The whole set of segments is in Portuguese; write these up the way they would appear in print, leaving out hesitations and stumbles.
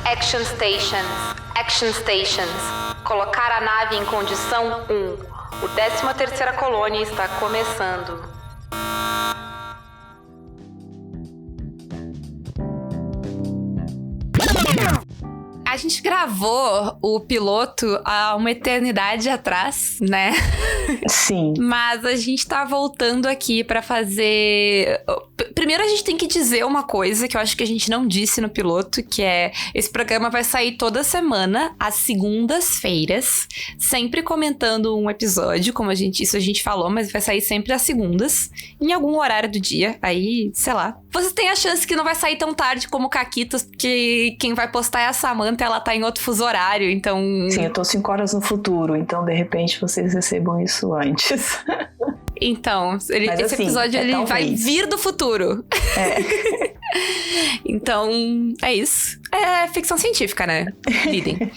Action Stations. Action Stations. Colocar a nave em condição 1. O 13ª colônia está começando. A gente gravou o piloto há uma eternidade atrás, né? Sim. Mas a gente tá voltando aqui pra fazer... Primeiro a gente tem que dizer uma coisa que eu acho que a gente não disse no piloto, que é... Esse programa vai sair toda semana, às segundas-feiras, sempre comentando um episódio, como isso a gente falou, mas vai sair sempre às segundas, em algum horário do dia, aí, sei lá. Você tem a chance que não vai sair tão tarde como o Caquitas, porque quem vai postar é a Samantha, ela tá em outro fuso horário, então... Sim, eu tô 5 horas no futuro, então de repente vocês recebam isso antes. Então, esse episódio ele vai vir do futuro. É. Então, é isso. É ficção científica, né? Lidem.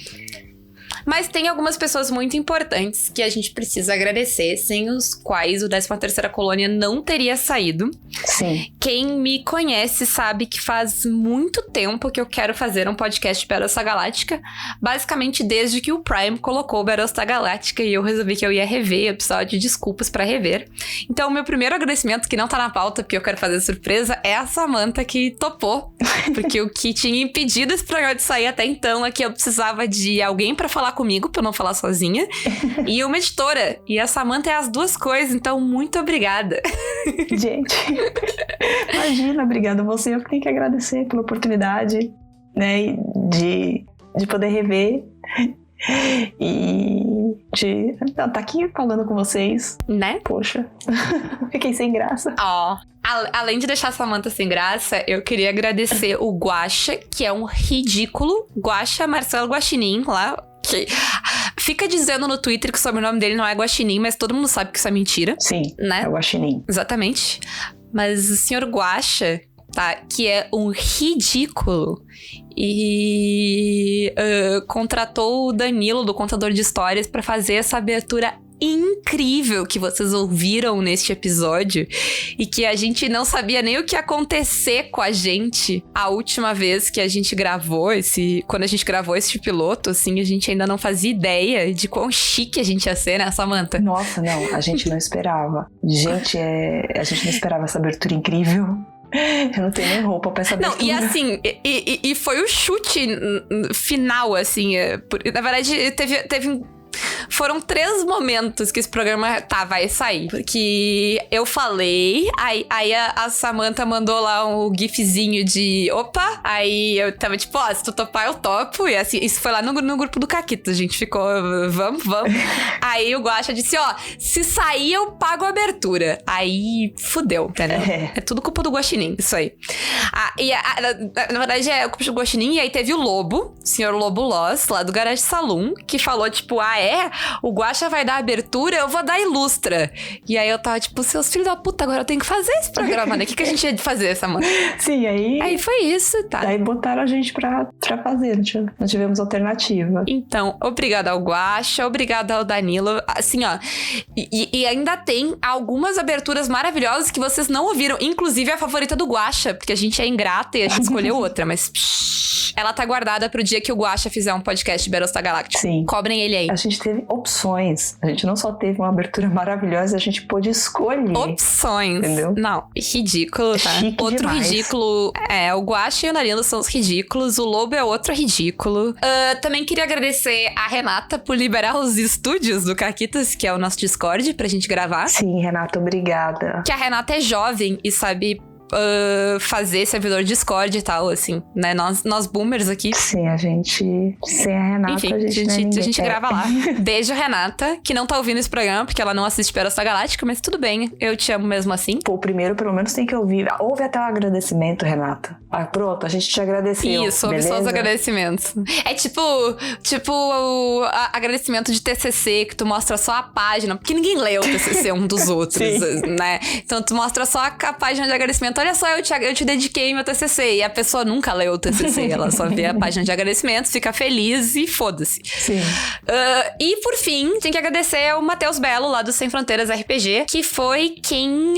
Mas tem algumas pessoas muito importantes que a gente precisa agradecer, sem os quais o 13ª colônia não teria saído. Sim. Quem me conhece sabe que faz muito tempo que eu quero fazer um podcast de Battlestar Galactica, basicamente desde que o Prime colocou Battlestar Galactica e eu resolvi que eu ia rever, eu precisava de desculpas pra rever. Então, o meu primeiro agradecimento, que não tá na pauta porque eu quero fazer surpresa, é a Samantha que topou, porque o que tinha impedido esse programa de sair até então é que eu precisava de alguém pra falar comigo, pra eu não falar sozinha, e uma editora. E a Samantha é as duas coisas, então muito obrigada. Gente, imagina, obrigada a você. Eu tenho que agradecer pela oportunidade, né, de poder rever e de estar aqui falando com vocês. Né? Poxa, fiquei sem graça. Ó. Além de deixar a Samantha sem graça, eu queria agradecer o Guaxa, que é um ridículo. Guaxa Marcelo Guaxinim, lá. Que fica dizendo no Twitter que o sobrenome dele não é Guaxinim, mas todo mundo sabe que isso é mentira. Sim, né? É o Guaxinim. Exatamente. Mas o senhor Guaxa, tá? Que é um ridículo. E contratou o Danilo, do Contador de Histórias, pra fazer essa abertura incrível que vocês ouviram neste episódio e que a gente não sabia nem o que ia acontecer com a gente a última vez que a gente gravou quando a gente gravou esse piloto, assim, a gente ainda não fazia ideia de quão chique a gente ia ser, né, Samantha? Nossa, não, a gente não esperava. Gente, a gente não esperava essa abertura incrível. Eu não tenho nem roupa pra essa abertura. Não, e assim, e foi o chute final, assim, na verdade, foram 3 momentos que esse programa vai sair. Porque eu falei, aí a Samantha mandou lá um gifzinho de opa, aí eu tava tipo, ó, se tu topar eu topo. E assim, isso foi lá no grupo do Caquito, a gente ficou, vamos. Aí o Guaxa disse, ó, se sair eu pago a abertura. Aí fudeu, entendeu? É tudo culpa do Guaxinim, isso aí. Na verdade é culpa do Guaxinim, e aí teve o Lobo, o senhor Lobo Loss, lá do Garage Saloon, que falou tipo, o Guaxa vai dar abertura, eu vou dar ilustra. E aí eu tava tipo, seus filhos da puta, agora eu tenho que fazer esse programa, né? O que a gente ia fazer, Samantha? Sim, aí foi isso, tá? Aí botaram a gente pra fazer, não tivemos alternativa. Então, obrigada ao Guaxa, obrigada ao Danilo. Assim, ó, e ainda tem algumas aberturas maravilhosas que vocês não ouviram, inclusive a favorita do Guaxa, porque a gente é ingrata e a gente escolheu outra, mas ela tá guardada pro dia que o Guaxa fizer um podcast de Battlestar Galactica. Sim. Cobrem ele aí. A gente teve opções. A gente não só teve uma abertura maravilhosa, a gente pôde escolher. Opções. Entendeu? Não, ridículo, tá? Chique outro demais. Ridículo. O Guaxa e o Danilo são os ridículos. O Lobo é outro ridículo. Também queria agradecer a Renata por liberar os estúdios do Caquitas, que é o nosso Discord, pra gente gravar. Sim, Renata, obrigada. Que a Renata é jovem e sabe fazer servidor Discord e tal, assim, né? Nós boomers aqui. Sim, a gente... Sem a Renata, enfim, a gente grava lá. Beijo, Renata, que não tá ouvindo esse programa, porque ela não assiste Battlestar Galactica, mas tudo bem, eu te amo mesmo assim. Pô, primeiro, pelo menos tem que ouvir. Ouve até o agradecimento, Renata. Pronto, a gente te agradeceu. Isso, ouve só os agradecimentos. É tipo o agradecimento de TCC, que tu mostra só a página, porque ninguém lê o TCC um dos outros, né? Então tu mostra só a página de agradecimento agradecimento. Olha só, eu te dediquei meu TCC. E a pessoa nunca leu o TCC. Ela só vê a página de agradecimento, fica feliz e foda-se. Sim. E por fim, tem que agradecer ao Matheus Belo, lá do Sem Fronteiras RPG, que foi quem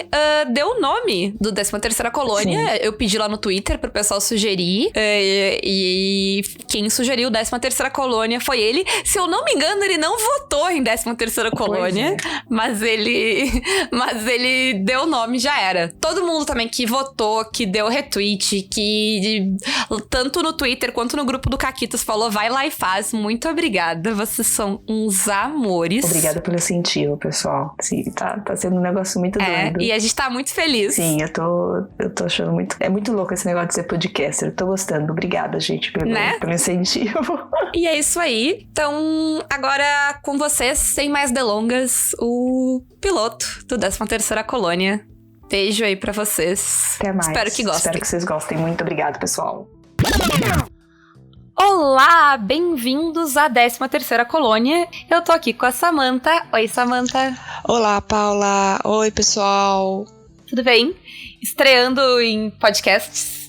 deu o nome do 13ª Colônia. Sim. Eu pedi lá no Twitter pro pessoal sugerir. E quem sugeriu o 13ª Colônia foi ele. Se eu não me engano, ele não votou em 13ª Colônia, mas ele deu o nome, já era. Todo mundo também que votou, que deu retweet, que tanto no Twitter quanto no grupo do Caquitas falou, vai lá e faz. Muito obrigada, vocês são uns amores. Obrigada pelo incentivo, pessoal. Sim, tá sendo um negócio muito doido. E a gente tá muito feliz. Sim, eu tô achando muito... É muito louco esse negócio de ser podcaster. Eu tô gostando. Obrigada, gente, pelo incentivo. E é isso aí. Então, agora com vocês, sem mais delongas, o piloto do 13ª Colônia. Beijo aí pra vocês. Até mais. Espero que gostem. Espero que vocês gostem. Muito obrigado, pessoal. Olá, bem-vindos à 13ª Colônia. Eu tô aqui com a Samantha. Oi, Samantha. Olá, Paula. Oi, pessoal. Tudo bem? Estreando em podcasts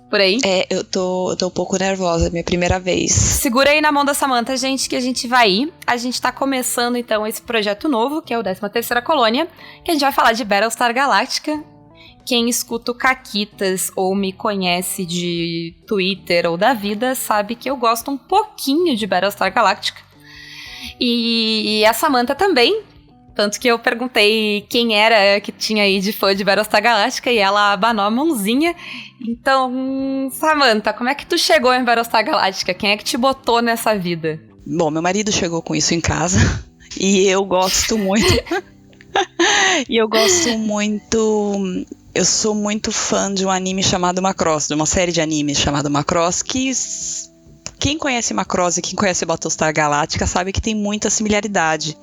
por aí? Eu tô um pouco nervosa, minha primeira vez. Segura aí na mão da Samantha, gente, que a gente vai ir. A gente tá começando, então, esse projeto novo, que é o 13ª Colônia, que a gente vai falar de Battlestar Galactica. Quem escuta o Caquitas ou me conhece de Twitter ou da vida sabe que eu gosto um pouquinho de Battlestar Galactica. E a Samantha também. Tanto que eu perguntei quem era que tinha aí de fã de Battlestar Galactica e ela abanou a mãozinha. Então, Samantha, como é que tu chegou em Battlestar Galactica? Quem é que te botou nessa vida? Bom, meu marido chegou com isso em casa e eu gosto muito. Eu sou muito fã de um anime chamado Macross, de uma série de animes chamada Macross, que quem conhece Macross e quem conhece Battlestar Galactica sabe que tem muita similaridade.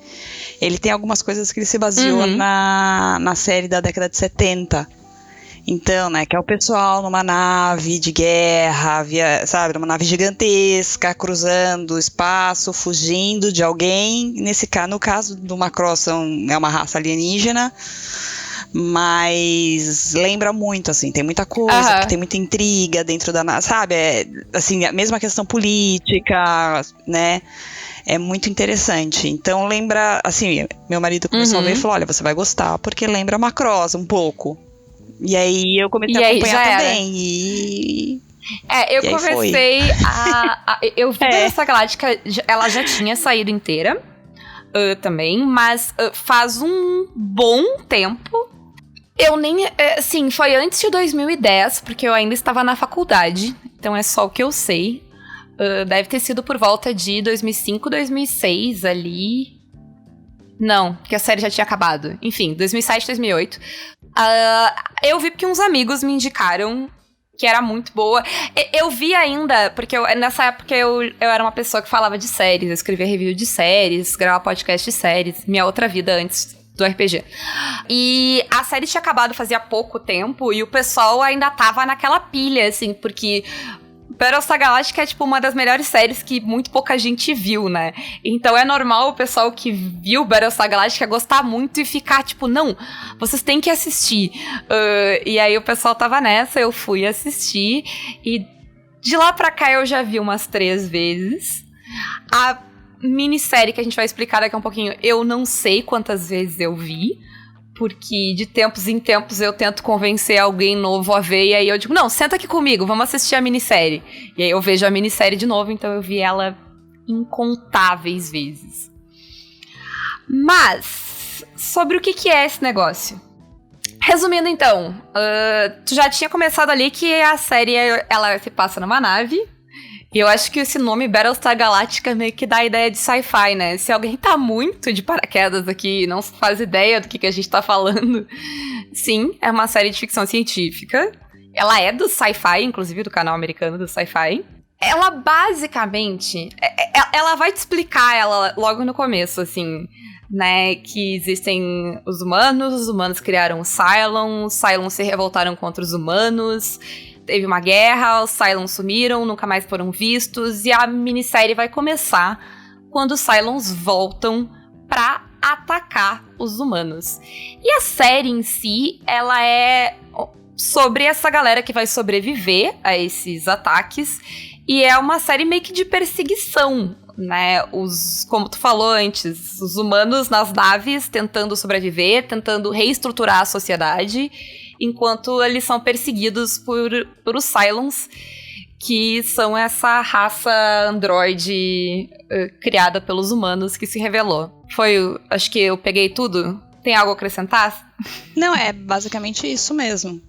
Ele tem algumas coisas que ele se baseou na série da década de 70. Então, né, que é o pessoal numa nave de guerra, sabe, numa nave gigantesca, cruzando o espaço, fugindo de alguém. No caso do Macross, é uma raça alienígena. Mas lembra muito, assim, tem muita coisa, porque tem muita intriga dentro da... Sabe, assim, a mesma questão política, né, é muito interessante. Então lembra, assim, meu marido começou a ver e falou, olha, você vai gostar, porque lembra Macross um pouco. E aí eu comecei a acompanhar também, eu comecei eu vi essa Galáctica, ela já tinha saído inteira também, mas faz um bom tempo. Eu nem... Sim, foi antes de 2010, porque eu ainda estava na faculdade. Então é só o que eu sei. Deve ter sido por volta de 2005, 2006 ali. Não, porque a série já tinha acabado. Enfim, 2007, 2008. Eu vi porque uns amigos me indicaram que era muito boa. Eu vi ainda, porque nessa época eu era uma pessoa que falava de séries. Eu escrevia review de séries, gravava podcast de séries. Minha outra vida antes do RPG. E a série tinha acabado fazia pouco tempo e o pessoal ainda tava naquela pilha, assim, porque Battlestar Galactica é, tipo, uma das melhores séries que muito pouca gente viu, né? Então é normal o pessoal que viu Battlestar Galactica gostar muito e ficar, tipo, não, vocês têm que assistir. E aí o pessoal tava nessa, eu fui assistir e de lá pra cá eu já vi umas 3 vezes. A minissérie que a gente vai explicar daqui a um pouquinho, eu não sei quantas vezes eu vi, porque de tempos em tempos eu tento convencer alguém novo a ver, e aí eu digo, não, senta aqui comigo, vamos assistir a minissérie. E aí eu vejo a minissérie de novo, então eu vi ela incontáveis vezes. Mas, sobre o que é esse negócio? Resumindo então, tu já tinha começado ali que a série, ela se passa numa nave. E eu acho que esse nome Battlestar Galactica meio que dá a ideia de sci-fi, né? Se alguém tá muito de paraquedas aqui e não faz ideia do que a gente tá falando, sim, é uma série de ficção científica. Ela é do Sci-Fi, inclusive do canal americano do Sci-Fi. Ela basicamente, ela vai te explicar ela logo no começo, assim, né? Que existem os humanos criaram os Cylons se revoltaram contra os humanos. Teve uma guerra, os Cylons sumiram, nunca mais foram vistos, e a minissérie vai começar quando os Cylons voltam pra atacar os humanos. E a série em si, ela é sobre essa galera que vai sobreviver a esses ataques. E é uma série meio que de perseguição, né? Como tu falou antes, os humanos nas naves tentando sobreviver, tentando reestruturar a sociedade, enquanto eles são perseguidos por os Cylons, que são essa raça androide criada pelos humanos que se revelou. Acho que eu peguei tudo. Tem algo a acrescentar? Não, é basicamente isso mesmo.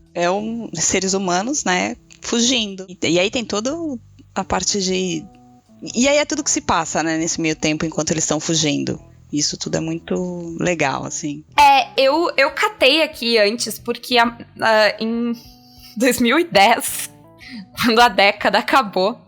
Seres humanos, né, fugindo. E aí tem toda a parte de... E aí é tudo que se passa, né, nesse meio tempo, enquanto eles estão fugindo. Isso tudo é muito legal, assim. Eu catei aqui antes, porque em 2010, quando a década acabou,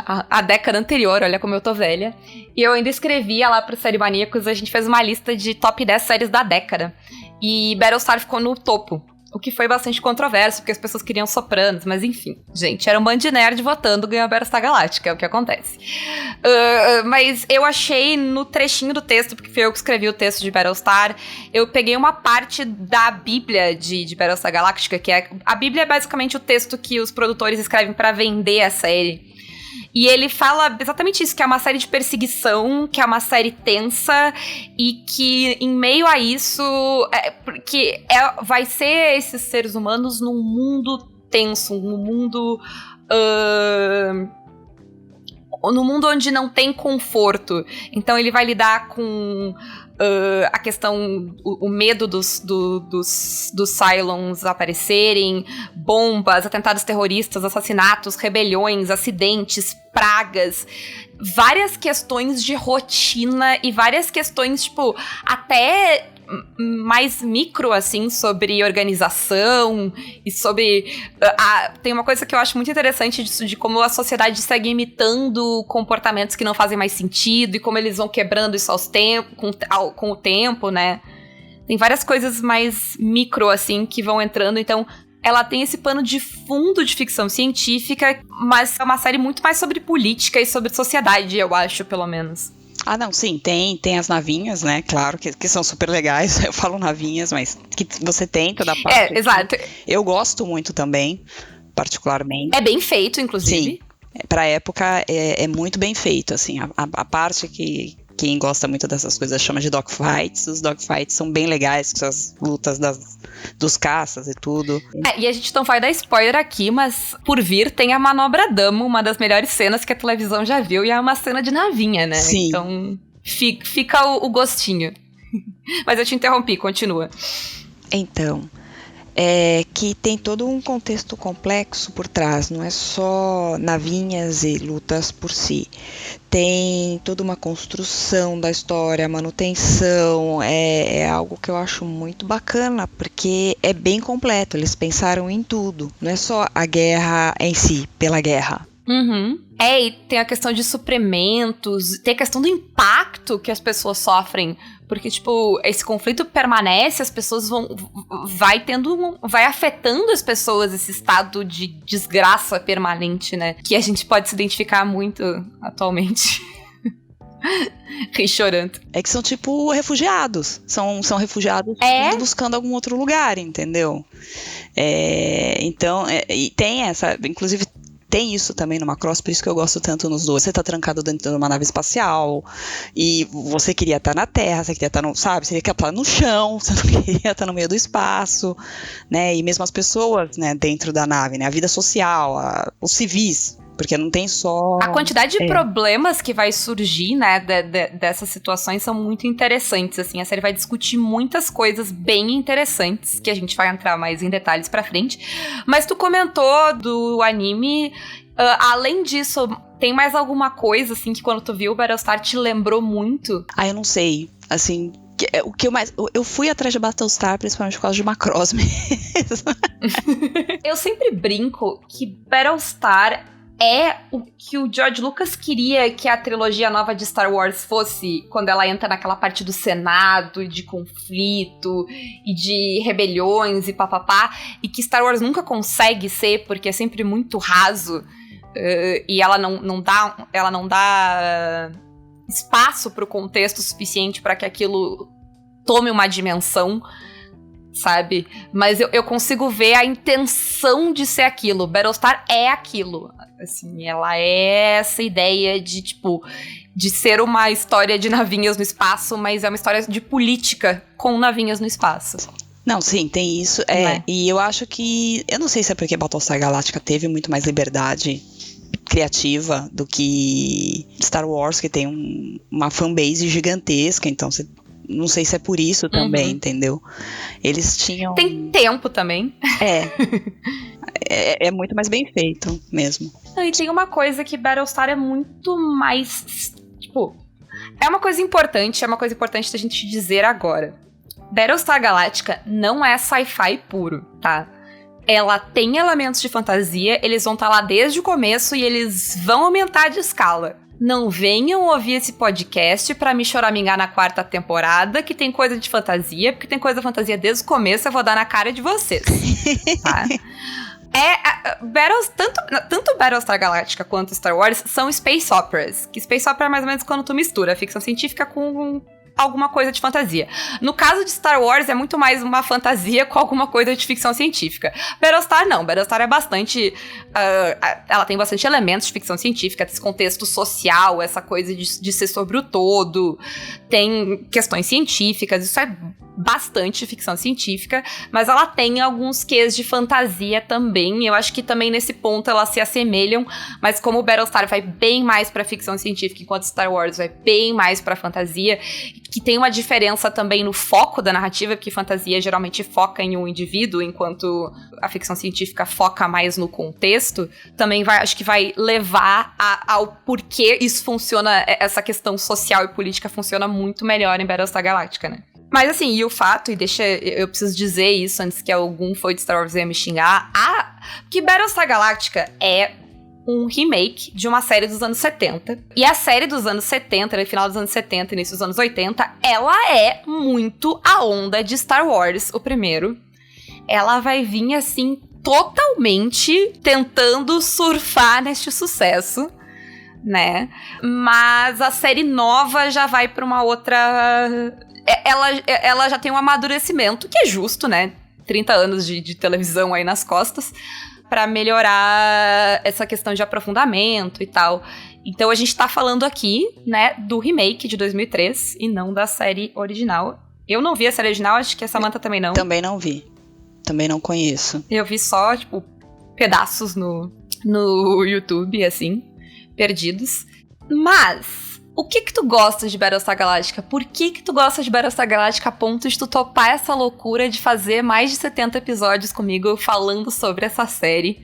a década anterior, olha como eu tô velha, e eu ainda escrevia lá pro Série Maníacos, a gente fez uma lista de top 10 séries da década, e Battlestar ficou no topo, o que foi bastante controverso, porque as pessoas queriam Sopranos, mas enfim, gente, era um bando de nerd votando, ganhou a Battlestar Galactica, é o que acontece. Mas eu achei no trechinho do texto, porque foi eu que escrevi o texto de Battlestar, eu peguei uma parte da Bíblia de Battlestar Galactica, que a Bíblia é basicamente o texto que os produtores escrevem pra vender a série. E ele fala exatamente isso, que é uma série de perseguição, que é uma série tensa, e que em meio a isso, vai ser esses seres humanos num mundo tenso, num mundo onde não tem conforto. Então ele vai lidar com a questão, o medo dos Cylons aparecerem, bombas, atentados terroristas, assassinatos, rebeliões, acidentes, pragas, várias questões de rotina e várias questões, tipo, até mais micro, assim, sobre organização e sobre... tem uma coisa que eu acho muito interessante disso, de como a sociedade segue imitando comportamentos que não fazem mais sentido e como eles vão quebrando isso com o tempo, né? Tem várias coisas mais micro, assim, que vão entrando, então... Ela tem esse pano de fundo de ficção científica, mas é uma série muito mais sobre política e sobre sociedade, eu acho, pelo menos. Ah, não, sim, tem as navinhas, né, claro, que são super legais, eu falo navinhas, mas que você tem toda a parte. Exato. Eu gosto muito também, particularmente. É bem feito, inclusive. Sim, pra época é muito bem feito, assim, a parte que quem gosta muito dessas coisas chama de dogfights, os dogfights são bem legais, com as lutas dos caças e tudo. E a gente não vai dar spoiler aqui, mas por vir tem a Manobra Damo, uma das melhores cenas que a televisão já viu, e é uma cena de navinha, né? Sim. Então fica o gostinho. Mas eu te interrompi, continua. Então, que tem todo um contexto complexo por trás, não é só navinhas e lutas por si. Tem toda uma construção da história, manutenção, é algo que eu acho muito bacana, porque é bem completo, eles pensaram em tudo, não é só a guerra em si, pela guerra. Uhum. E tem a questão de suprimentos, tem a questão do impacto que as pessoas sofrem, porque, tipo, esse conflito permanece, as pessoas vai afetando as pessoas, esse estado de desgraça permanente, né, que a gente pode se identificar muito atualmente. Ri chorando. É que são tipo refugiados, são refugiados buscando algum outro lugar, entendeu? Então, e tem essa, inclusive tem isso também no Macross, por isso que eu gosto tanto nos dois. Você tá trancado dentro de uma nave espacial e você queria estar na Terra, você queria estar você queria estar no chão, você não queria estar no meio do espaço, né? E mesmo as pessoas, né, dentro da nave, né? A vida social, os civis, porque não tem só... A quantidade de problemas que vai surgir, né, dessas situações são muito interessantes, assim. A série vai discutir muitas coisas bem interessantes, que a gente vai entrar mais em detalhes pra frente. Mas tu comentou do anime, além disso, tem mais alguma coisa, assim, que quando tu viu o Battlestar te lembrou muito? Eu não sei, assim... O que eu fui atrás de Battlestar principalmente por causa de Macross mesmo. Eu sempre brinco que Battlestar é o que o George Lucas queria que a trilogia nova de Star Wars fosse, quando ela entra naquela parte do Senado, de conflito, e de rebeliões e papapá, e que Star Wars nunca consegue ser, porque é sempre muito raso, e ela não dá espaço para o contexto suficiente para que aquilo tome uma dimensão. sabe? Mas eu consigo ver a intenção de ser aquilo. Battlestar é aquilo. Assim, ela é essa ideia de, tipo, de ser uma história de navinhas no espaço, mas é uma história de política com navinhas no espaço. Não, sim, tem isso. E eu acho que... Eu não sei se é porque Battlestar Galactica teve muito mais liberdade criativa do que Star Wars, que tem uma fanbase gigantesca, então não sei se é por isso também, entendeu? Eles tinham... Tem tempo também. É muito mais bem feito mesmo. E tem uma coisa que Battlestar é muito mais... Tipo, é uma coisa importante da gente dizer agora. Battlestar Galactica não é sci-fi puro, tá? Ela tem elementos de fantasia, eles vão estar lá desde o começo e eles vão aumentar de escala. Não venham ouvir esse podcast pra me choramingar na 4ª temporada, que tem coisa de fantasia, porque tem coisa de fantasia desde o começo, eu vou dar na cara de vocês, tá? Tanto Battlestar Galactica quanto Star Wars são space operas, que space opera é mais ou menos quando tu mistura ficção científica com alguma coisa de fantasia. No caso de Star Wars, é muito mais uma fantasia com alguma coisa de ficção científica. Battlestar não. Battlestar é bastante... ela tem bastante elementos de ficção científica, esse contexto social, essa coisa de ser sobre o todo. Tem questões científicas, isso é bastante ficção científica, mas ela tem alguns quês de fantasia também. Eu acho que também nesse ponto elas se assemelham, mas como o Battlestar vai bem mais pra ficção científica, enquanto Star Wars vai bem mais pra fantasia, que tem uma diferença também no foco da narrativa, porque fantasia geralmente foca em um indivíduo, enquanto a ficção científica foca mais no contexto, também acho que vai levar ao porquê isso funciona, essa questão social e política funciona muito melhor em Battlestar Galactica, né? Mas assim, e o fato, eu preciso dizer isso antes que algum fã de Star Wars venha me xingar, que Battlestar Galactica é um remake de uma série dos anos 70. E a série dos anos 70, no final dos anos 70 e início dos anos 80, ela é muito a onda de Star Wars, o primeiro. Ela vai vir, assim, totalmente tentando surfar neste sucesso, né? Mas a série nova já vai pra uma outra... Ela já tem um amadurecimento, que é justo, né? 30 anos de televisão aí nas costas, pra melhorar essa questão de aprofundamento e tal. Então a gente tá falando aqui, né, do remake de 2003 e não da série original. Eu não vi a série original, acho que a Samantha também não. Também não vi. Também não conheço. Eu vi só, tipo, pedaços no YouTube, assim, perdidos. Mas... o que tu gosta de Battlestar Galactica? Por que tu gosta de Battlestar Galactica a ponto de tu topar essa loucura de fazer mais de 70 episódios comigo falando sobre essa série?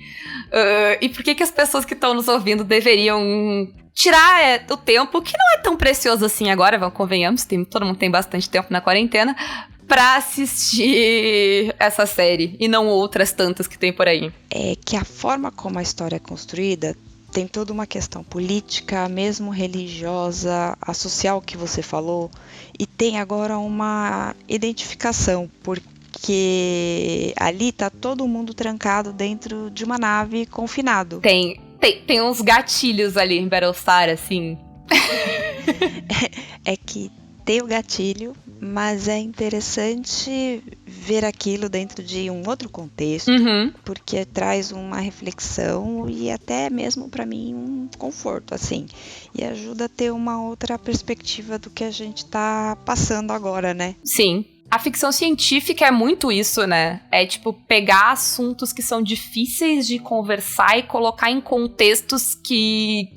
E por que as pessoas que estão nos ouvindo deveriam tirar o tempo, que não é tão precioso assim agora, convenhamos, todo mundo tem bastante tempo na quarentena, pra assistir essa série e não outras tantas que tem por aí? É que a forma como a história é construída tem toda uma questão política, mesmo religiosa, a social que você falou, e tem agora uma identificação, porque ali tá todo mundo trancado dentro de uma nave, confinado. Tem uns gatilhos ali em Battlestar, assim. É que tem o gatilho, mas é interessante ver aquilo dentro de um outro contexto, porque traz uma reflexão e até mesmo para mim um conforto, assim, e ajuda a ter uma outra perspectiva do que a gente tá passando agora, né? Sim. A ficção científica é muito isso, né? É tipo pegar assuntos que são difíceis de conversar e colocar em contextos que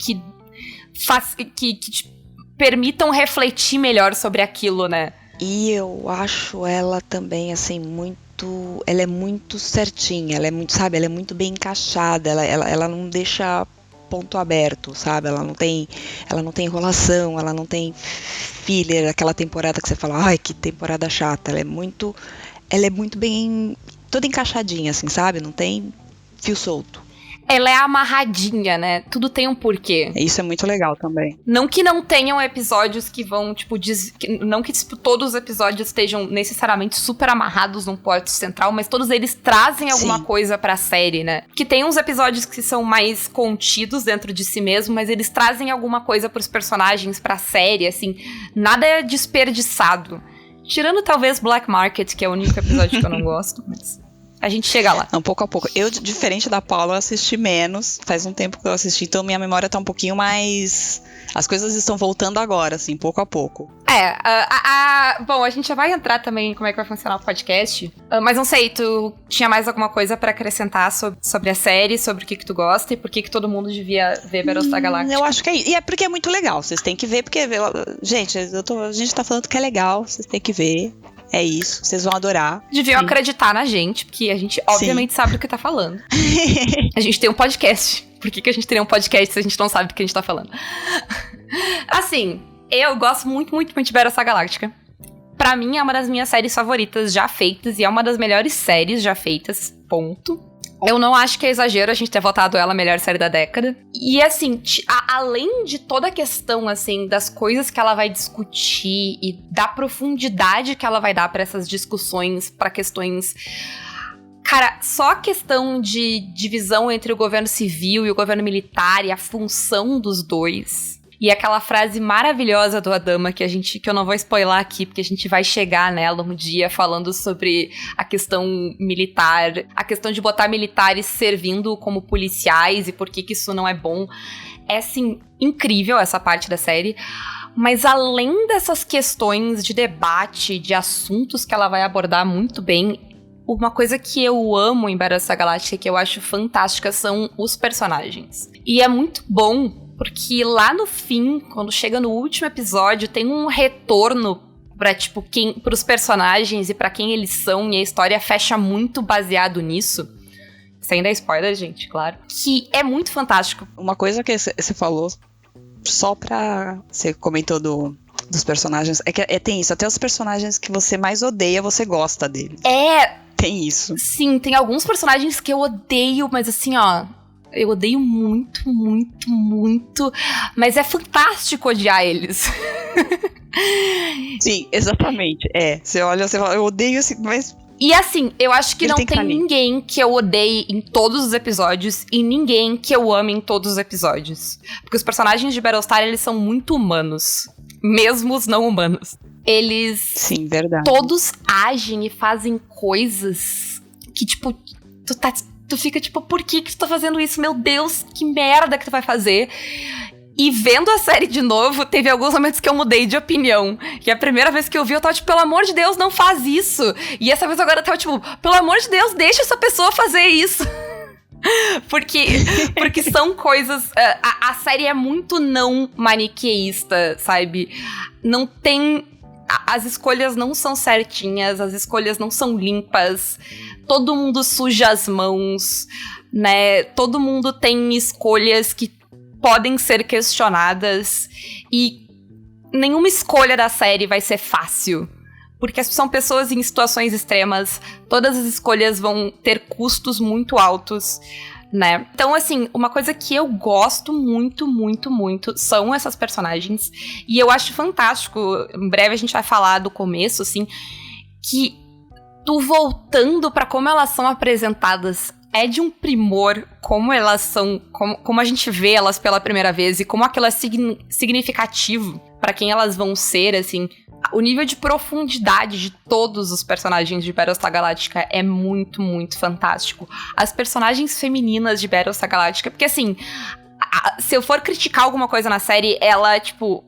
permitam refletir melhor sobre aquilo, né? E eu acho ela também, assim, ela é muito certinha, ela é muito, sabe, ela é muito bem encaixada, ela não deixa ponto aberto, sabe, ela não tem enrolação, ela não tem filler, aquela temporada que você fala, ai, que temporada chata, ela é muito bem, toda encaixadinha, assim, sabe, não tem fio solto. Ela é amarradinha, né? Tudo tem um porquê. Isso é muito legal também. Não que não tenham episódios que vão, tipo... não que tipo, todos os episódios estejam necessariamente super amarrados num plot central, mas todos eles trazem alguma coisa pra série, né? Que tem uns episódios que são mais contidos dentro de si mesmo, mas eles trazem alguma coisa pros personagens, pra série, assim. Nada é desperdiçado. Tirando talvez Black Market, que é o único episódio que eu não gosto, mas a gente chega lá. Não, pouco a pouco. Eu, diferente da Paula, eu assisti menos. Faz um tempo que eu assisti, então minha memória tá um pouquinho mais... As coisas estão voltando agora, assim, pouco a pouco. Bom, a gente já vai entrar também em como é que vai funcionar o podcast. Mas não sei, tu tinha mais alguma coisa pra acrescentar sobre a série, sobre o que tu gosta e por que todo mundo devia ver Battlestar Galactica? Eu acho que é isso. E é porque é muito legal. Vocês têm que ver, porque... Gente, a gente tá falando que é legal. Vocês têm que ver. É isso. Vocês vão adorar. Deviam acreditar na gente, porque a gente obviamente sabe do que tá falando. A gente tem um podcast. Por que a gente teria um podcast se a gente não sabe do que a gente tá falando? Assim, eu gosto muito, muito, muito de Battlestar Galactica. Pra mim, é uma das minhas séries favoritas já feitas. E é uma das melhores séries já feitas, ponto. Eu não acho que é exagero a gente ter votado ela a melhor série da década. E assim, além de toda a questão, assim, das coisas que ela vai discutir e da profundidade que ela vai dar pra essas discussões, pra questões... Cara, só a questão de divisão entre o governo civil e o governo militar e a função dos dois... E aquela frase maravilhosa do Adama que eu não vou spoiler aqui, porque a gente vai chegar nela um dia falando sobre a questão militar, a questão de botar militares servindo como policiais e por que isso não é bom. É, assim, incrível essa parte da série. Mas além dessas questões de debate, de assuntos que ela vai abordar muito bem, uma coisa que eu amo em Battlestar Galactica, que eu acho fantástica, são os personagens. E é muito bom... Porque lá no fim, quando chega no último episódio, tem um retorno pra, tipo, pros personagens e pra quem eles são, e a história fecha muito baseado nisso. Isso ainda é spoiler, gente, claro. Que é muito fantástico. Uma coisa que você falou, só pra... Você comentou dos personagens, é que tem isso, até os personagens que você mais odeia, você gosta deles. Tem isso. Sim, tem alguns personagens que eu odeio, mas assim, ó... Eu odeio muito, muito, muito. Mas é fantástico odiar eles. Sim, exatamente. Você olha, você fala, eu odeio esse... Mas... E assim, eu acho que não tem ninguém que eu odeie em todos os episódios e ninguém que eu ame em todos os episódios. Porque os personagens de Battlestar, eles são muito humanos. Mesmo os não humanos. Eles... Sim, verdade. Todos agem e fazem coisas que, tipo, tu fica tipo, por que tu tá fazendo isso? Meu Deus, que merda que tu vai fazer? E vendo a série de novo, teve alguns momentos que eu mudei de opinião. E a primeira vez que eu vi, eu tava tipo, pelo amor de Deus, não faz isso. E essa vez agora eu tava tipo, pelo amor de Deus, deixa essa pessoa fazer isso. Porque são coisas... A série é muito não maniqueísta, sabe? Não tem... As escolhas não são certinhas, as escolhas não são limpas, todo mundo suja as mãos, né? Todo mundo tem escolhas que podem ser questionadas e nenhuma escolha da série vai ser fácil, porque são pessoas em situações extremas, todas as escolhas vão ter custos muito altos, né? Então, assim, uma coisa que eu gosto muito, muito, muito são essas personagens. E eu acho fantástico, em breve a gente vai falar do começo, assim, que tu voltando pra como elas são apresentadas é de um primor, como elas são, como a gente vê elas pela primeira vez e como aquilo é significativo pra quem elas vão ser, assim. O nível de profundidade de todos os personagens de Battlestar Galactica é muito, muito fantástico. As personagens femininas de Battlestar Galactica, porque assim, se eu for criticar alguma coisa na série, ela, tipo...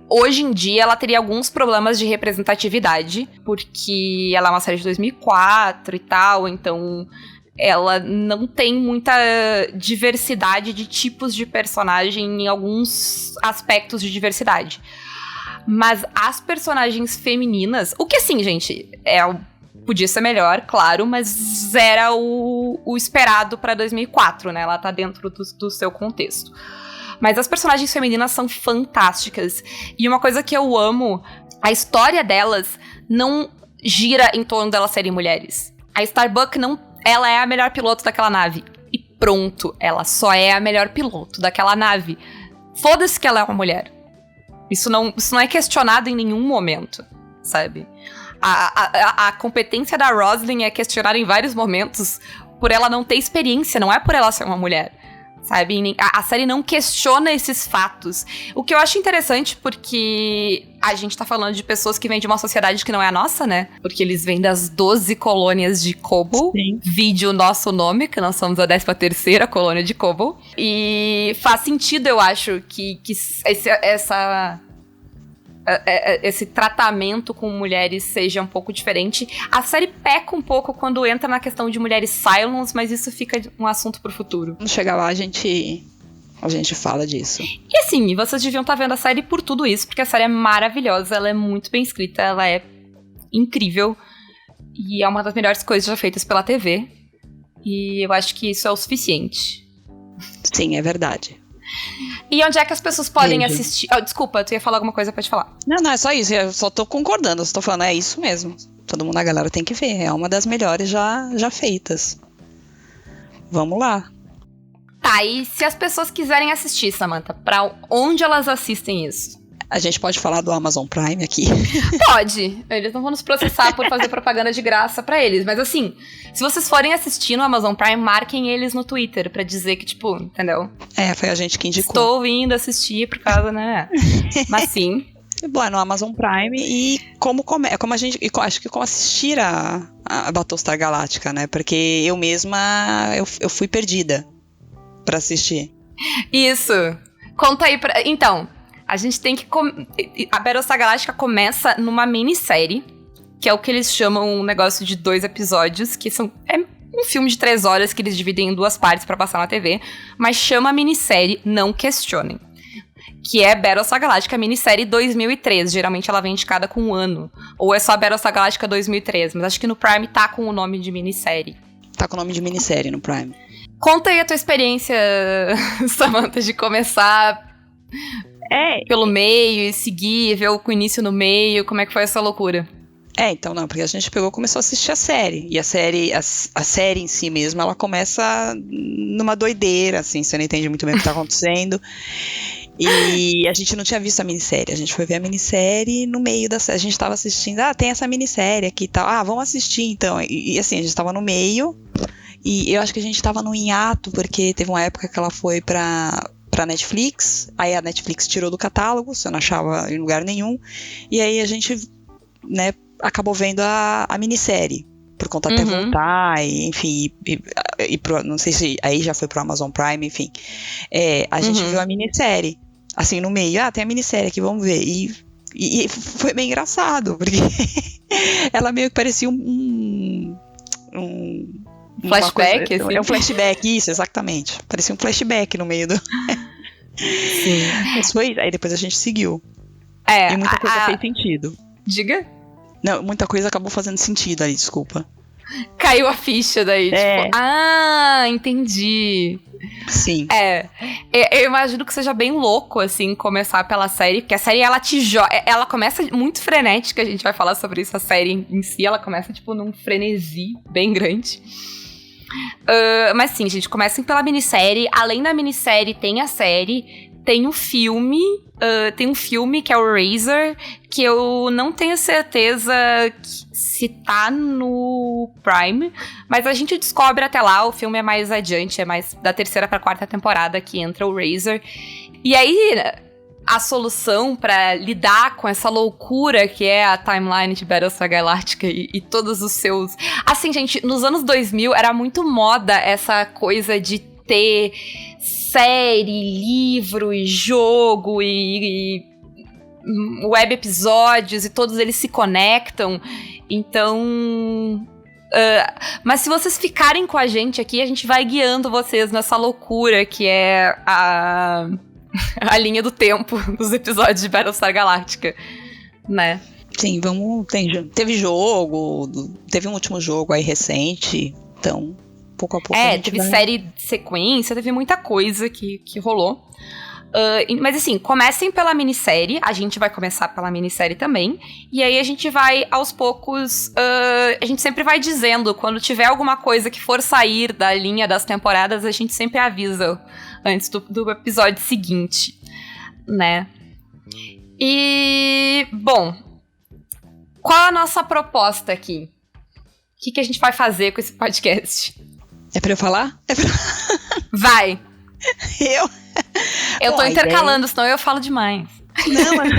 Hoje em dia, ela teria alguns problemas de representatividade, porque ela é uma série de 2004 e tal, então... Ela não tem muita diversidade de tipos de personagem em alguns aspectos de diversidade. Mas as personagens femininas... O que, assim, gente, podia ser melhor, claro, mas era o esperado pra 2004, né? Ela tá dentro do seu contexto. Mas as personagens femininas são fantásticas. E uma coisa que eu amo, a história delas não gira em torno delas serem mulheres. A Starbuck ela é a melhor piloto daquela nave. E pronto, ela só é a melhor piloto daquela nave. Foda-se que ela é uma mulher. Isso não é questionado em nenhum momento, sabe? A competência da Roslin é questionada em vários momentos por ela não ter experiência, não é por ela ser uma mulher, sabe? A série não questiona esses fatos. O que eu acho interessante, porque a gente tá falando de pessoas que vêm de uma sociedade que não é a nossa, né? Porque eles vêm das 12 colônias de Koboh. Sim. Vide o nosso nome, que nós somos a 13ª colônia de Koboh. E faz sentido, eu acho, que esse tratamento com mulheres seja um pouco diferente. A série peca um pouco quando entra na questão de mulheres Cylons, mas isso fica um assunto pro futuro. Quando chegar lá, a gente fala disso. E assim, vocês deviam estar vendo a série por tudo isso, porque a série é maravilhosa, ela é muito bem escrita, ela é incrível, e é uma das melhores coisas já feitas pela TV. E eu acho que isso é o suficiente. Sim, é verdade. E onde é que as pessoas podem assistir? Oh, desculpa, tu ia falar alguma coisa, pode falar. Não, é só isso. Eu só tô concordando. Eu só tô falando, é isso mesmo. Todo mundo, a galera tem que ver. É uma das melhores já feitas. Vamos lá. Tá, e se as pessoas quiserem assistir, Samantha, pra onde elas assistem isso? A gente pode falar do Amazon Prime aqui? Pode. Eles não vão nos processar por fazer propaganda de graça pra eles. Mas assim, se vocês forem assistir no Amazon Prime, marquem eles no Twitter pra dizer que, tipo, entendeu? Foi a gente que indicou. Estou vindo assistir por causa, né? Mas sim. Bom, é no Amazon Prime e acho que como assistir a Battlestar Galactica, né? Porque eu mesma, eu fui perdida pra assistir. Isso. Conta aí pra... Então... A gente tem que... A Battlestar Galactica começa numa minissérie, que é o que eles chamam um negócio de 2 episódios, que é um filme de 3 horas que eles dividem em 2 partes pra passar na TV, mas chama a minissérie Não Questionem, que é Battlestar Galactica minissérie 2003. Geralmente ela vem indicada com um ano. Ou é só Battlestar Galactica 2003, mas acho que no Prime tá com o nome de minissérie. Tá com o nome de minissérie no Prime. Conta aí a tua experiência, Samantha, de começar... pelo meio e seguir, ver o início no meio, como é que foi essa loucura? Então, não, porque a gente começou a assistir a série, e a série em si mesmo, ela começa numa doideira, assim, você não entende muito bem o que tá acontecendo, e a gente não tinha visto a minissérie, a gente foi ver a minissérie no meio da série, a gente tava assistindo, tem essa minissérie aqui e tal, vamos assistir então, e assim, a gente tava no meio, e eu acho que a gente tava no hiato, porque teve uma época que ela foi pra Netflix, aí a Netflix tirou do catálogo, você não achava em lugar nenhum, e aí a gente, né, acabou vendo a minissérie, por conta até voltar, e, enfim, não sei se aí já foi pro Amazon Prime, enfim, a gente viu a minissérie, assim, no meio, tem a minissérie aqui, vamos ver, e foi bem engraçado, porque ela meio que parecia um flashback, assim. É um flashback, isso, exatamente. Parecia um flashback no meio do... Sim. Mas foi, aí depois a gente seguiu. E muita coisa fez sentido. Diga? Não, muita coisa acabou fazendo sentido aí, desculpa. Caiu a ficha daí, tipo... entendi. Sim. Eu imagino que seja bem louco, assim, começar pela série, porque a série, ela começa muito frenética, a gente vai falar sobre isso, a série em si, ela começa, tipo, num frenesi bem grande. Mas sim, gente, comecem pela minissérie. Além da minissérie, tem a série, tem um filme que é o Razor, que eu não tenho certeza se tá no Prime, mas a gente descobre até lá. O filme é mais adiante, é mais da 3ª pra 4ª temporada que entra o Razor. E aí, a solução pra lidar com essa loucura que é a timeline de Battlestar Galactica e todos os seus... Assim, gente, nos anos 2000 era muito moda essa coisa de ter série, livro e jogo e web episódios, e todos eles se conectam. Então... mas se vocês ficarem com a gente aqui, a gente vai guiando vocês nessa loucura que é a linha do tempo dos episódios de Battlestar Galactica, né? Sim, teve jogo, teve um último jogo aí recente, então pouco a pouco teve série de sequência, teve muita coisa que rolou. Mas assim, comecem pela minissérie, a gente vai começar pela minissérie também, e aí a gente vai aos poucos, a gente sempre vai dizendo, quando tiver alguma coisa que for sair da linha das temporadas, a gente sempre avisa antes do episódio seguinte, né? E, bom, qual a nossa proposta aqui? O que a gente vai fazer com esse podcast? É pra eu falar? Vai! Eu tô intercalando, senão eu falo demais. Não, mas...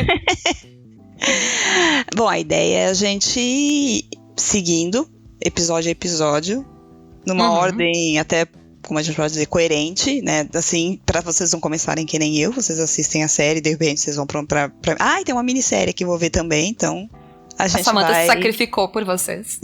Bom, a ideia é a gente ir seguindo episódio a episódio, numa ordem até, como a gente pode dizer, coerente, né? Assim, pra vocês não começarem que nem eu, vocês assistem a série e de repente vocês vão pra... Ah, e tem uma minissérie que eu vou ver também, então... A Samantha se sacrificou por vocês.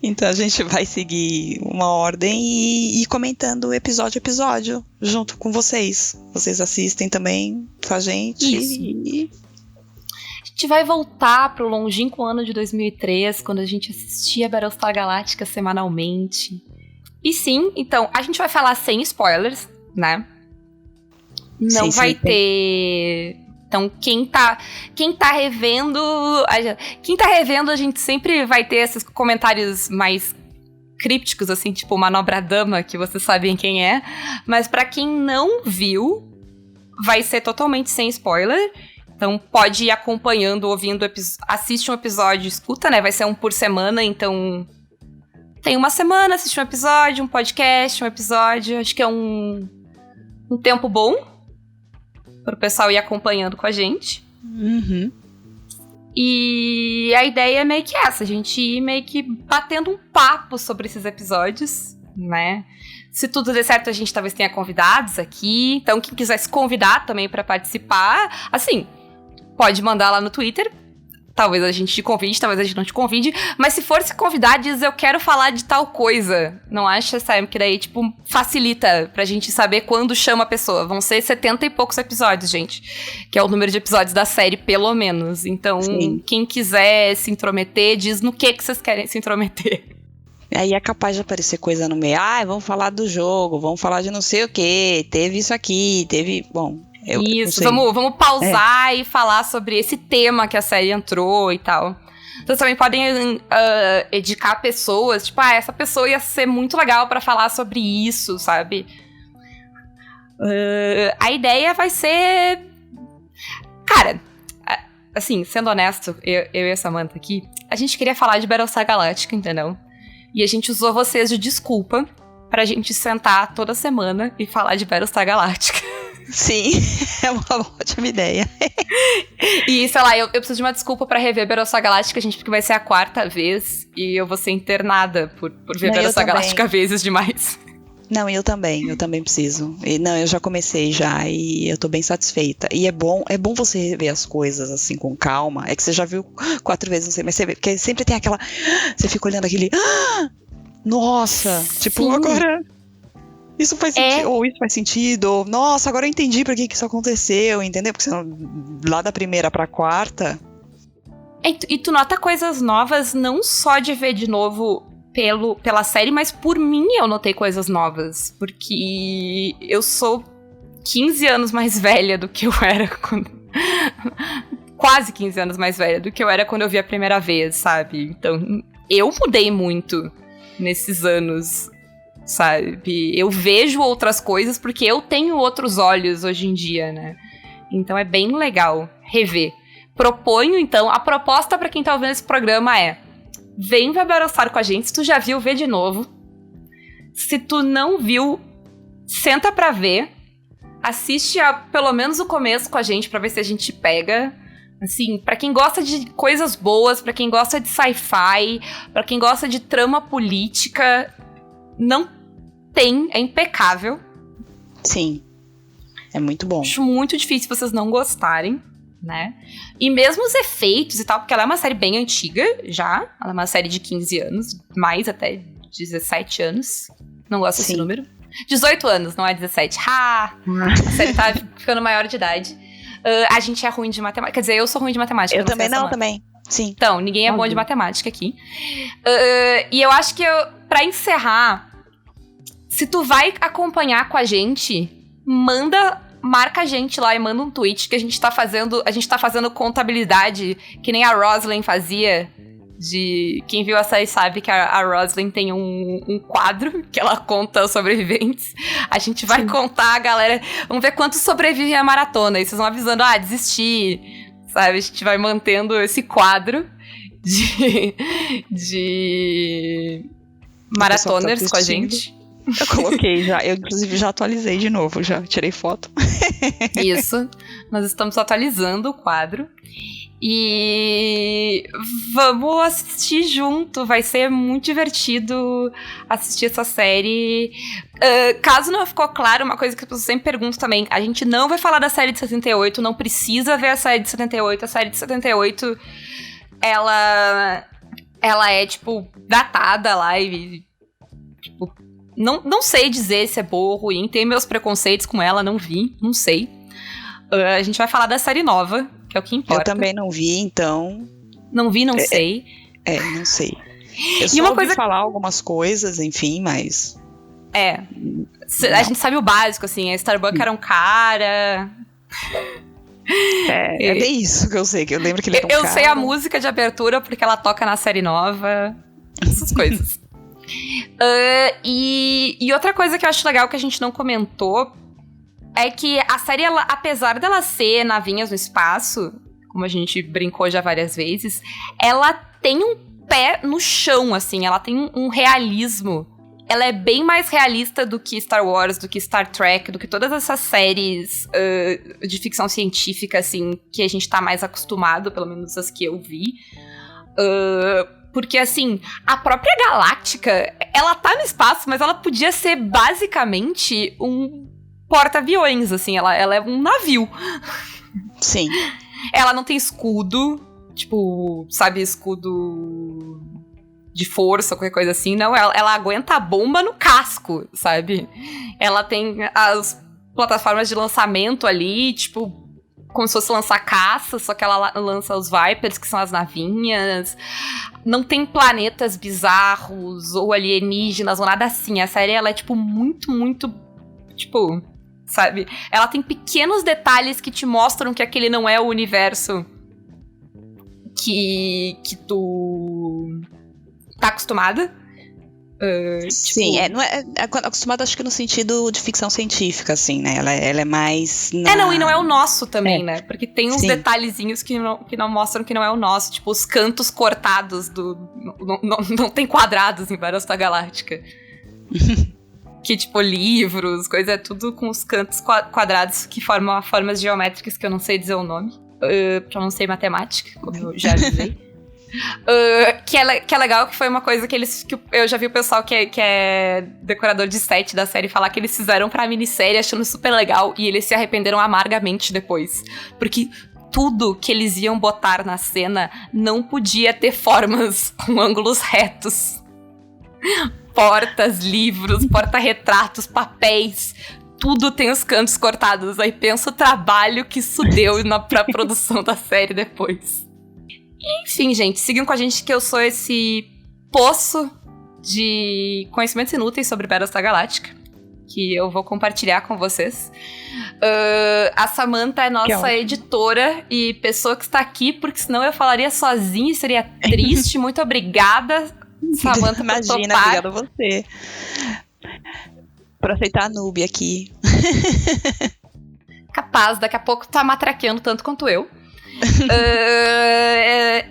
Então a gente vai seguir uma ordem e ir comentando episódio a episódio, junto com vocês. Vocês assistem também com a gente. Isso. A gente vai voltar pro longínquo ano de 2003, quando a gente assistia Battlestar Galactica semanalmente. E sim, então, a gente vai falar sem spoilers, né? Não vai ter... Então, quem tá revendo, a gente sempre vai ter esses comentários mais crípticos, assim, tipo Manobra Dama, que vocês sabem quem é. Mas pra quem não viu, vai ser totalmente sem spoiler. Então, pode ir acompanhando, ouvindo, assiste um episódio, escuta, né? Vai ser um por semana, então... Tem uma semana, assiste um episódio, um podcast, um episódio. Acho que é um tempo bom para o pessoal ir acompanhando com a gente. Uhum. E a ideia é meio que essa, a gente ir meio que batendo um papo sobre esses episódios, né? Se tudo der certo, a gente talvez tenha convidados aqui. Então, quem quiser se convidar também para participar, assim, pode mandar lá no Twitter. Talvez a gente te convide, talvez a gente não te convide. Mas se for se convidar, diz, eu quero falar de tal coisa. Não acha, Sam? Que daí, tipo, facilita pra gente saber quando chama a pessoa. Vão ser 70 e poucos episódios, gente. Que é o número de episódios da série, pelo menos. Então, quem quiser se intrometer, diz no que vocês querem se intrometer. Aí é capaz de aparecer coisa no meio. Ah, vamos falar do jogo, vamos falar de não sei o quê. Teve isso aqui, teve... Bom... Isso, vamos pausar e falar sobre esse tema que a série entrou e tal. Vocês também podem indicar pessoas, tipo, essa pessoa ia ser muito legal pra falar sobre isso, sabe? A ideia vai ser... Cara, assim, sendo honesto, eu e a Samantha aqui, a gente queria falar de Battlestar Galactica, entendeu? E a gente usou vocês de desculpa pra gente sentar toda semana e falar de Battlestar Galactica. Sim, é uma ótima ideia. E, sei lá, eu preciso de uma desculpa pra rever Battlestar Galactica, gente, porque vai ser a 4ª vez e eu vou ser internada por ver Battlestar Galactica vezes demais. Não, eu também preciso. Eu já comecei já e eu tô bem satisfeita. E é bom você rever as coisas assim com calma. É que você já viu 4 vezes, não sei, mas você vê, porque sempre tem aquela... Você fica olhando aquele... Nossa! Tipo, agora... Isso faz sentido, ou isso faz sentido, ou nossa, agora eu entendi por que isso aconteceu, entendeu? Porque lá da primeira pra 4ª... E tu nota coisas novas, não só de ver de novo pela série, mas por mim eu notei coisas novas. Porque eu sou 15 anos mais velha do que eu era quando... Quase 15 anos mais velha do que eu era quando eu vi a primeira vez, sabe? Então, eu mudei muito nesses anos... Sabe? Eu vejo outras coisas porque eu tenho outros olhos hoje em dia, né? Então é bem legal rever. Proponho, então, a proposta pra quem tá ouvindo esse programa é: vem ver Battlestar com a gente. Se tu já viu, vê de novo. Se tu não viu, senta pra ver. Assiste pelo menos o começo com a gente pra ver se a gente pega. Assim, pra quem gosta de coisas boas, pra quem gosta de sci-fi, pra quem gosta de trama política... Não tem, é impecável. Sim, é muito bom. Acho muito difícil vocês não gostarem, né? E mesmo os efeitos e tal, porque ela é uma série bem antiga já, ela é uma série de 15 anos, mais até 17 anos. Não gosto desse número. 18 anos, não é 17. A série tá ficando maior de idade. A gente é ruim de matemática. Quer dizer, eu sou ruim de matemática. Eu também não, também. Sim. Então, ninguém é bom de matemática aqui. E eu acho que, pra encerrar, se tu vai acompanhar com a gente, marca a gente lá e manda um tweet que a gente tá fazendo contabilidade, que nem a Roslyn fazia. Quem viu a série sabe que a Roslyn tem um quadro que ela conta os sobreviventes. A gente vai contar, galera. Vamos ver quantos sobrevivem à maratona. E vocês vão avisando, desistir. Sabe, a gente vai mantendo esse quadro de maratoners com a gente. Eu coloquei já, eu inclusive já atualizei de novo, já tirei foto. Isso, nós estamos atualizando o quadro. E vamos assistir junto, vai ser muito divertido assistir essa série. Caso não ficou claro, uma coisa que as pessoas sempre perguntam também, a gente não vai falar da série de 78, não precisa ver a série de 78, a série de 78, ela é, tipo, datada lá e, tipo, não sei dizer se é boa ou ruim, tenho meus preconceitos com ela, não vi, não sei. A gente vai falar da série nova, que é o que importa. Eu também não vi, então... Não vi, não sei. Não sei. Eu só uma ouvi coisa... falar algumas coisas, enfim, mas... A gente sabe o básico, assim, a Starbuck era um cara... É bem isso que eu sei, que eu lembro que ele era um cara. Eu sei a música de abertura porque ela toca na série nova, essas coisas. E outra coisa que eu acho legal que a gente não comentou é que a série, ela, apesar dela ser navinhas no espaço, como a gente brincou já várias vezes, ela tem um pé no chão, assim, ela tem um realismo. Ela é bem mais realista do que Star Wars, do que Star Trek, do que todas essas séries de ficção científica, assim, que a gente tá mais acostumado, pelo menos as que eu vi. Porque, assim, a própria Galáctica, ela tá no espaço, mas ela podia ser basicamente um porta-aviões, assim, ela é um navio. Sim. Ela não tem escudo, tipo, sabe, escudo de força, qualquer coisa assim, não, ela aguenta a bomba no casco, sabe? Ela tem as plataformas de lançamento ali, tipo, como se fosse lançar caça, só que ela lança os Vipers, que são as navinhas. Não tem planetas bizarros ou alienígenas ou nada assim. A série, ela é, tipo, muito, muito, tipo, sabe? Ela tem pequenos detalhes que te mostram que aquele não é o universo que tu tá acostumada. Sim, não é acostumada, acho que no sentido de ficção científica, assim, né? Ela é mais... E não é o nosso também, né? Porque tem uns detalhezinhos que não mostram que não é o nosso. Tipo, os cantos cortados não tem quadrados em Battlestar Galáctica. Que, tipo, livros, coisa, é tudo com os cantos quadrados que formam formas geométricas que eu não sei dizer o nome. Porque eu não sei matemática, como eu já avisei. Que é legal, que foi uma coisa que eu já vi o pessoal que é decorador de set da série falar que eles fizeram pra minissérie achando super legal e eles se arrependeram amargamente depois. Porque tudo que eles iam botar na cena não podia ter formas com ângulos retos. Portas, livros, porta-retratos, papéis, tudo tem os cantos cortados. Aí pensa o trabalho que isso deu pra produção da série depois. Enfim, gente, sigam com a gente que eu sou esse poço de conhecimentos inúteis sobre Battlestar Galáctica, que eu vou compartilhar com vocês. A Samantha é nossa editora e pessoa que está aqui, porque senão eu falaria sozinha e seria triste. Muito obrigada, Samantha, por topar. Imagina, obrigada a você por aceitar a noob aqui. Capaz, daqui a pouco tá matraqueando tanto quanto eu.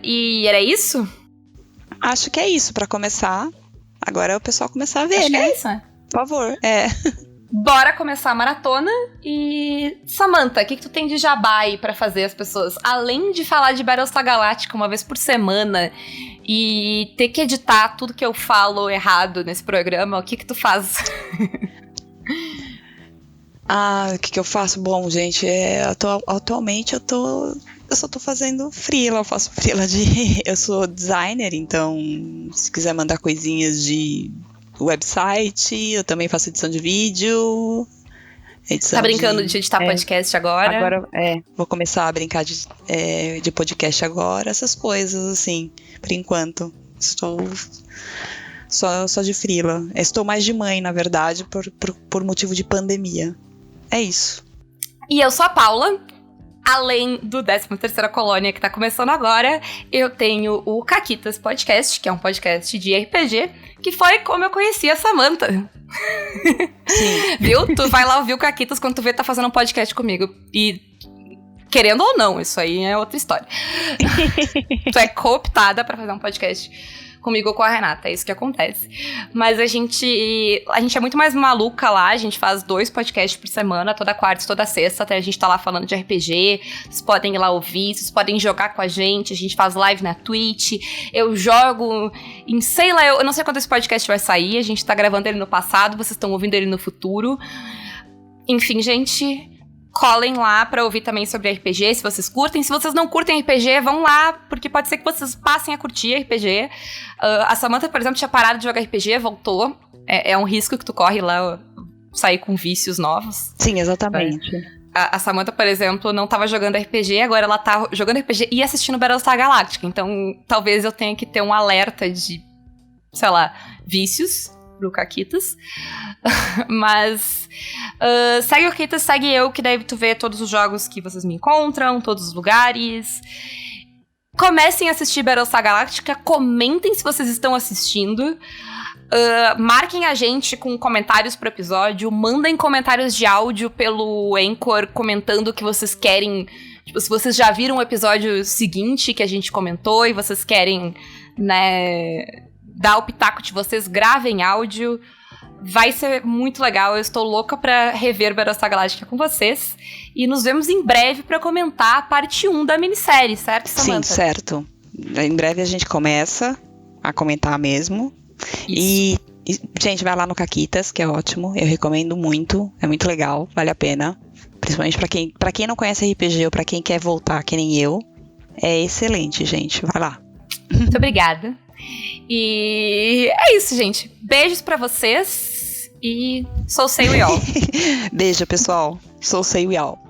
E era isso? Acho que é isso pra começar. Agora é o pessoal começar a ver, Acho né? Que é isso, né? Por favor, Bora começar a maratona. E Samantha, o que tu tem de jabá aí pra fazer as pessoas? Além de falar de Battlestar Galáctica uma vez por semana e ter que editar tudo que eu falo errado nesse programa, o que tu faz? O que eu faço? Bom, gente, atualmente eu só tô fazendo freela, eu faço freela eu sou designer, então se quiser mandar coisinhas de website, eu também faço edição de vídeo. Tá brincando de editar podcast agora? Agora, vou começar a brincar de podcast agora, essas coisas, assim, por enquanto. Estou só de freela. Estou mais de mãe, na verdade, por motivo de pandemia. É isso. E eu sou a Paula. Além do 13ª Colônia, que tá começando agora, eu tenho o Caquitas Podcast, que é um podcast de RPG, que foi como eu conheci a Samantha. Sim. Viu? Tu vai lá ouvir o Caquitas quando tu vê que tá fazendo um podcast comigo. E, querendo ou não, isso aí é outra história. Tu é cooptada pra fazer um podcast comigo ou com a Renata, é isso que acontece. Mas a gente é muito mais maluca lá, a gente faz 2 podcasts por semana, toda quarta e toda sexta, até a gente tá lá falando de RPG, vocês podem ir lá ouvir, vocês podem jogar com a gente faz live na Twitch, eu jogo em, sei lá, eu não sei quando esse podcast vai sair, a gente tá gravando ele no passado, vocês estão ouvindo ele no futuro. Enfim, gente, colhem lá pra ouvir também sobre RPG, se vocês curtem. Se vocês não curtem RPG, vão lá, porque pode ser que vocês passem a curtir RPG. A Samantha, por exemplo, tinha parado de jogar RPG, voltou. É um risco que tu corre lá, sair com vícios novos. Sim, exatamente. A Samantha, por exemplo, não tava jogando RPG, agora ela tá jogando RPG e assistindo Battlestar Galactica. Então, talvez eu tenha que ter um alerta de, sei lá, vícios pro Caquitas. Mas segue o Caquitas, segue eu, que daí tu vê todos os jogos que vocês me encontram, todos os lugares. Comecem a assistir Battlestar Galactica, comentem se vocês estão assistindo. Marquem a gente com comentários pro episódio, mandem comentários de áudio pelo Anchor comentando o que vocês querem. Tipo, se vocês já viram o episódio seguinte que a gente comentou e vocês querem, né, dar o pitaco de vocês, gravem áudio. Vai ser muito legal, eu estou louca pra rever Battlestar Galactica com vocês. E nos vemos em breve pra comentar a parte 1 da minissérie, certo, Samantha? Sim, certo. Em breve a gente começa a comentar mesmo. E, gente, vai lá no Caquitas, que é ótimo. Eu recomendo muito, é muito legal, vale a pena. Principalmente pra quem não conhece RPG ou pra quem quer voltar, que nem eu. É excelente, gente, vai lá. Muito obrigada. E é isso, gente. Beijos pra vocês. E sou Say We All. Beijo, pessoal. Sou Say We All.